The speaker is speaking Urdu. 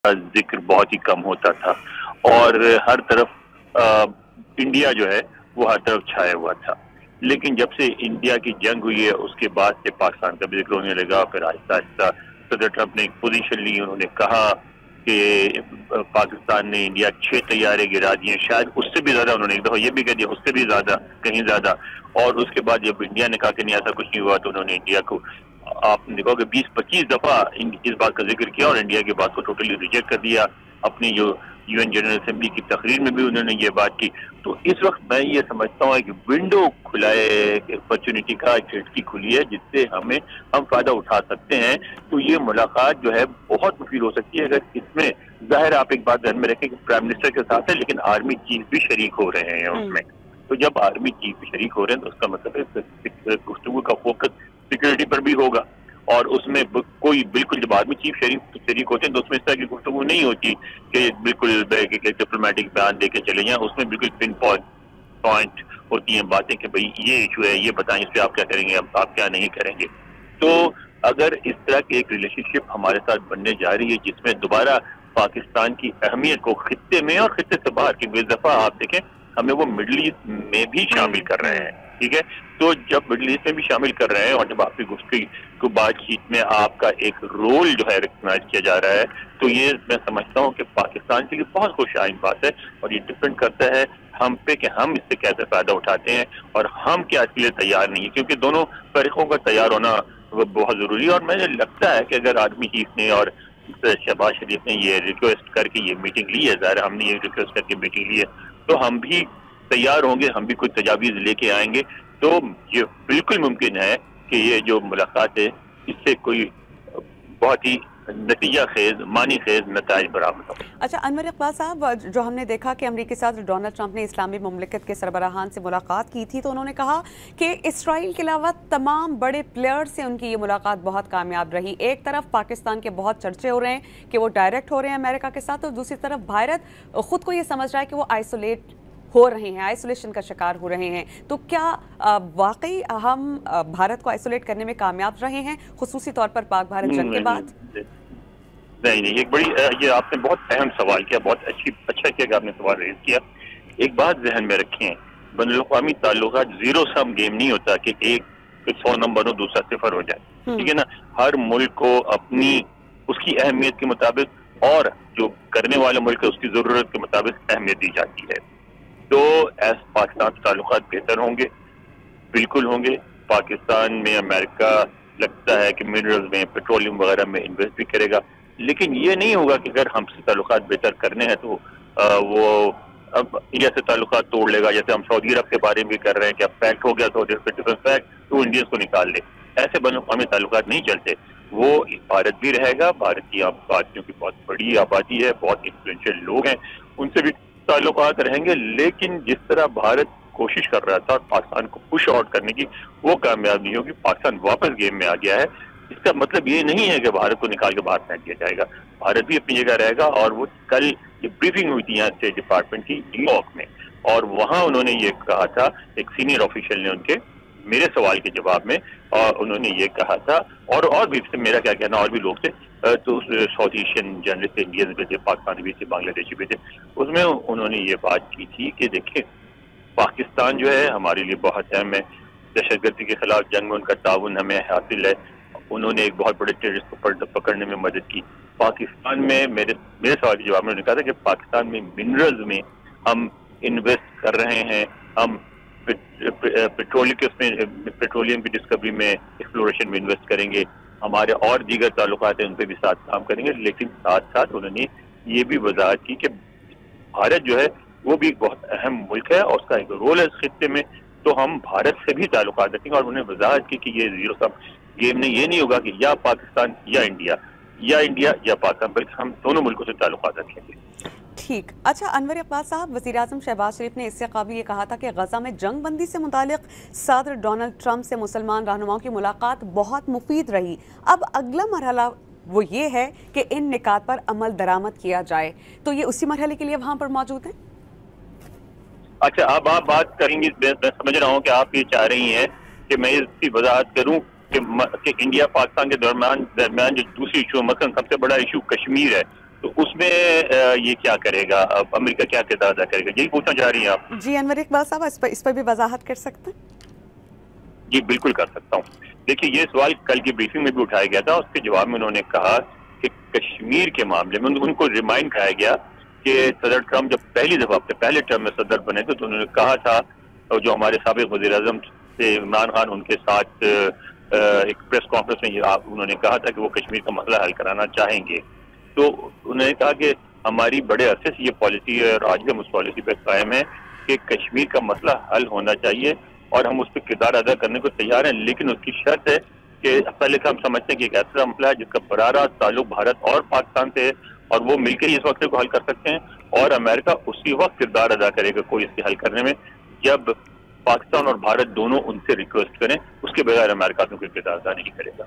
ذکر بہت ہی کم ہوتا تھا اور ہر طرف انڈیا جو ہے وہ ہر طرف چھایا ہوا تھا. لیکن جب سے انڈیا کی جنگ ہوئی ہے اس کے بعد سے پاکستان کا بھی ذکر ہونے لگا. پھر آہستہ آہستہ صدر ٹرمپ نے ایک پوزیشن لی. انہوں نے کہا کہ پاکستان نے انڈیا 6 طیارے گرا دیے, شاید اس سے بھی زیادہ. انہوں نے ایک دفعہ یہ بھی کہہ دیا اس سے بھی زیادہ, کہیں زیادہ. اور اس کے بعد جب انڈیا نے کہا کہ نہیں ایسا کچھ نہیں ہوا تو انہوں نے انڈیا کو, آپ نے دیکھو کہ 20-25 دفعہ اس بات کا ذکر کیا اور انڈیا کی بات کو ٹوٹلی ریجیکٹ کر دیا. اپنی جو یو این جنرل اسمبلی کی تقریر میں بھی انہوں نے یہ بات کی. تو اس وقت میں یہ سمجھتا ہوں کہ ونڈو کھلا ہے, اپرچونٹی کا کھڑکی کھلی ہے جس سے ہم فائدہ اٹھا سکتے ہیں. تو یہ ملاقات جو ہے بہت مفید ہو سکتی ہے اگر اس میں, ظاہر آپ ایک بات ذہن میں رکھیں کہ پرائم منسٹر کے ساتھ ہے لیکن آرمی چیف بھی شریک ہو رہے ہیں اس میں. تو جب آرمی چیف بھی شریک ہو رہے ہیں تو اس کا مطلب ہے گفتگو کا فوکس سیکورٹی پر بھی ہوگا. اور اس میں کوئی بالکل, جب آرمی چیف شریک ہوتے ہیں تو اس میں اس طرح کی گفتگو نہیں ہوتی کہ بالکل ڈپلومیٹک بیان دے کے چلے جائیں. اس میں بالکل پن پوائنٹ ہوتی ہیں باتیں کہ بھئی یہ ایشو ہے, یہ بتائیں اس پہ آپ کیا کریں گے, آپ کیا نہیں کریں گے. تو اگر اس طرح کی ایک ریلیشن شپ ہمارے ساتھ بننے جا رہی ہے جس میں دوبارہ پاکستان کی اہمیت کو خطے میں اور خطے سے باہر, کی بے دفعہ آپ دیکھیں ہمیں وہ مڈل ایسٹ میں بھی شامل کر رہے ہیں, ٹھیک ہے. تو جب مڈل ایسٹ میں بھی شامل کر رہے ہیں اور جب آپ کی گفتگو بات چیت میں آپ کا ایک رول جو ہے ریکگنائز کیا جا رہا ہے, تو یہ میں سمجھتا ہوں کہ پاکستان کے لیے بہت خوش آئند بات ہے. اور یہ ڈپینڈ کرتا ہے ہم پہ کہ ہم اس سے کیسے فائدہ اٹھاتے ہیں اور ہم کیا اس کے لیے تیار نہیں ہیں, کیونکہ دونوں فریقوں کا تیار ہونا بہت ضروری ہے. اور مجھے لگتا ہے کہ اگر آرمی چیف نے اور شہباز شریف نے یہ ریکویسٹ کر کے یہ میٹنگ لی ہے, ظاہر ہم نے یہ ریکویسٹ کر کے میٹنگ لی ہے, تو ہم بھی تیار ہوں گے, ہم بھی کوئی تجاویز لے کے آئیں گے. تو یہ بالکل ممکن ہے کہ یہ جو ملاقات ہے اس سے کوئی بہت ہی نتیجہ خیز, معنی خیز نتائج برآمد ہو. اچھا انور اقبال صاحب, جو ہم نے دیکھا کہ امریکی صدر ڈونلڈ ٹرمپ نے اسلامی مملکت کے سربراہان سے ملاقات کی تھی تو انہوں نے کہا کہ اسرائیل کے علاوہ تمام بڑے پلیئر سے ان کی یہ ملاقات بہت کامیاب رہی. ایک طرف پاکستان کے بہت چرچے ہو رہے ہیں کہ وہ ڈائریکٹ ہو رہے ہیں امریکہ کے ساتھ, اور دوسری طرف بھارت خود کو یہ سمجھ رہا ہے کہ وہ آئسولیٹ ہو رہے ہیں, آئسولیشن کا شکار ہو رہے ہیں. تو کیا واقعی ہم بھارت کو آئسولیٹ کرنے میں کامیاب رہے ہیں, خصوصی طور پر پاک بھارت جنگ کے بعد؟ نہیں, ایک بڑی, یہ آپ نے بہت اہم سوال کیا, بہت اچھا کیا کہ آپ نے سوال ریز کیا. ایک بات ذہن میں رکھیں, بین الاقوامی تعلقات زیرو سم گیم نہیں ہوتا کہ ایک 100 نمبر ہو دوسرا 0 ہو جائے, ٹھیک ہے نا. ہر ملک کو اپنی اس کی اہمیت کے مطابق اور جو کرنے والا ملک ہے اس کی ضرورت کے مطابق اہمیت دی جاتی ہے. تو پاکستان سے تعلقات بہتر ہوں گے, بالکل ہوں گے. پاکستان میں امریکہ لگتا ہے کہ منرلز میں, پیٹرولیم وغیرہ میں انویسٹ بھی کرے گا, لیکن یہ نہیں ہوگا کہ اگر ہم سے تعلقات بہتر کرنے ہیں تو وہ اب انڈیا سے تعلقات توڑ لے گا, جیسے ہم سعودی عرب کے بارے میں کر رہے ہیں کہ اب فیکٹ ہو گیا سعودی عرب پہ ڈفرنٹ فیکٹ تو انڈینس کو نکال لے. ایسے بین الاقوامی تعلقات نہیں چلتے. وہ بھارت بھی رہے گا, بھارت کی آبادیوں کی بہت بڑی آبادی ہے, بہت انفلوئنشل لوگ ہیں, ان سے بھی تعلقات رہیں گے. لیکن جس طرح بھارت کوشش کر رہا تھا پاکستان کو پش آؤٹ کرنے کی, وہ کامیاب نہیں ہوگی. پاکستان واپس گیم میں آ گیا ہے. اس کا مطلب یہ نہیں ہے کہ بھارت کو نکال کے باہر پھینک دیا جائے گا, بھارت بھی اپنی جگہ رہے گا. اور وہ کل یہ بریفنگ ہوئی تھی یہاں اسٹیٹ ڈپارٹمنٹ کی نیو یارک میں, اور وہاں انہوں نے یہ کہا تھا, ایک سینئر آفیشل نے ان کے میرے سوال کے جواب میں, اور انہوں نے یہ کہا تھا, اور بھی میرا کیا کہنا, اور بھی لوگ تھے, تو ساؤتھ ایشین جرنلسٹ تھے, انڈینز بھی تھے, پاکستانی بھی تھے, بنگلہ دیشی بھی تھے. اس میں انہوں نے یہ بات کی تھی کہ دیکھیں پاکستان جو ہے ہمارے لیے بہت اہم ہے, دہشت گردی کے خلاف جنگ میں ان کا تعاون ہمیں حاصل ہے. انہوں نے ایک بہت بڑے ٹیررسٹ کو پکڑنے میں مدد کی. پاکستان میں میرے سوال کے جواب میں انہوں نے کہا تھا کہ پاکستان میں منرلز میں ہم انویسٹ کر رہے ہیں, ہم پیٹرولیم کی ڈسکوری میں, ایکسپلوریشن میں انویسٹ کریں گے, ہمارے اور دیگر تعلقات ہیں ان پہ بھی ساتھ کام کریں گے. لیکن ساتھ ساتھ انہوں نے یہ بھی وضاحت کی کہ بھارت جو ہے وہ بھی ایک بہت اہم ملک ہے اور اس کا ایک رول ہے اس خطے میں, تو ہم بھارت سے بھی تعلقات رکھیں گے. اور انہوں نے وضاحت کی کہ یہ زیرو سم گیم نہیں, یہ نہیں ہوگا کہ یا پاکستان یا انڈیا یا پاکستان, بلکہ ہم دونوں ملکوں سے تعلقات رکھیں گے. ٹھیک. اچھا انور اقبال صاحب, وزیر اعظم شہباز شریف نے اس سے قبل یہ کہا تھا کہ غزہ میں جنگ بندی سے متعلق صدر ڈونلڈ ٹرمپ سے مسلمان رہنماؤں کی ملاقات بہت مفید رہی. اب اگلا مرحلہ وہ یہ ہے کہ ان نکات پر عمل درآمد کیا جائے, تو یہ اسی مرحلے کے لیے وہاں پر موجود ہیں؟ اچھا, اب آپ بات کریں گی, میں سمجھ رہا ہوں کہ آپ یہ چاہ رہی ہیں کہ میں اس کی وضاحت کروں کہ انڈیا پاکستان کے درمیان جو دوسری ایشو, مثلا سب سے بڑا ایشو کشمیر ہے, تو اس میں یہ کیا کرے گا، اب امریکہ کیا کردار ادا کرے گا، یہی پوچھنا چاہ رہی ہیں آپ؟ جی انور اقبال صاحب اس پر بھی وضاحت کر سکتے ہیں؟ جی بالکل کر سکتا ہوں۔ دیکھیے یہ سوال کل کی بریفنگ میں بھی اٹھایا گیا تھا، اس کے جواب میں انہوں نے کہا کہ کشمیر کے معاملے میں ان کو ریمائنڈ کرایا گیا کہ صدر ٹرمپ جب پہلی دفعہ اپنے پہلے ٹرم میں صدر بنے تھے تو انہوں نے کہا تھا، اور جو ہمارے سابق وزیر اعظم سے عمران خان ان کے ساتھ ایک پریس کانفرنس میں انہوں نے کہا تھا کہ وہ کشمیر کا مسئلہ حل کرانا چاہیں گے۔ تو انہوں نے کہا کہ ہماری بڑے عرصے سے یہ پالیسی ہے اور آج بھی ہم اس پالیسی پہ قائم ہے کہ کشمیر کا مسئلہ حل ہونا چاہیے اور ہم اس پہ کردار ادا کرنے کو تیار ہیں، لیکن اس کی شرط ہے کہ پہلے تو ہم سمجھتے ہیں کہ ایک ایسا مسئلہ ہے جس کا براہ راست تعلق بھارت اور پاکستان سے ہے اور وہ مل کے ہی اس مسئلے کو حل کر سکتے ہیں، اور امریکہ اسی وقت کردار ادا کرے گا کوئی اس کے حل کرنے میں جب پاکستان اور بھارت دونوں ان سے ریکویسٹ کریں، اس کے بغیر امریکہ کوئی کردار ادا نہیں کرے گا۔